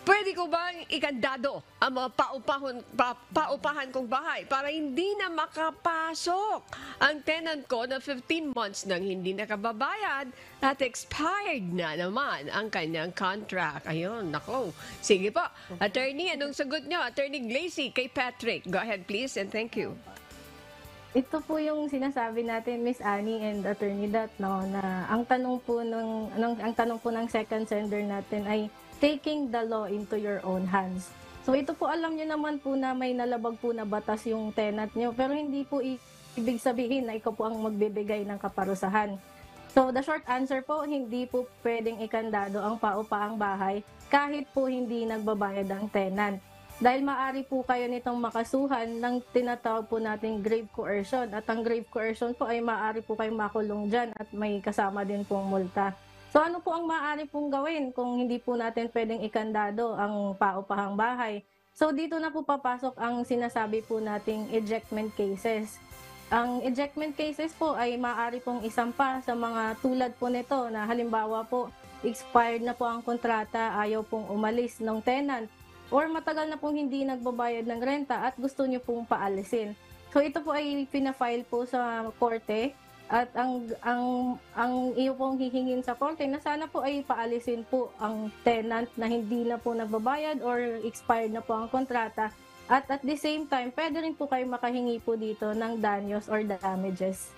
Puwede ko bang ikandado ang mga paupahan kong bahay para hindi na makapasok ang tenant ko na 15 months nang hindi nakababayad at expired na naman ang kanyang contract. Ayun, nako. Sige po. Attorney, anong sagot nyo? Attorney Glacy kay Patrick. Go ahead please and thank you. Ito po yung sinasabi natin, Miss Annie and Attorney Dat, no, na ang tanong po ng second sender natin ay taking the law into your own hands. So ito po, alam niyo naman po na may nalabag po na batas yung tenant niyo, pero hindi po ibig sabihin na ikaw po ang magbibigay ng kaparusahan. So the short answer po, hindi po pwedeng ikandado ang paupaang bahay kahit po hindi nagbabayad ang tenant. Dahil maaari po kayo nitong makasuhan ng tinatawag po nating grave coercion. At ang grave coercion po ay maaari po kayong makulong dyan at may kasama din pong multa. So ano po ang maaari pong gawin kung hindi po natin pwedeng ikandado ang paupahang bahay? So dito na po papasok ang sinasabi po nating ejectment cases. Ang ejectment cases po ay maaari pong isampa sa mga tulad po nito na halimbawa po expired na po ang kontrata, ayaw pong umalis ng tenant, or matagal na pong hindi nagbabayad ng renta at gusto nyo pong paalisin. So ito po ay pina-file po sa korte at ang iyo pong hihingin sa korte na sana po ay paalisin po ang tenant na hindi na po nagbabayad or expired na po ang kontrata. At the same time, pwede rin po kayo makahingi po dito ng danyos or damages.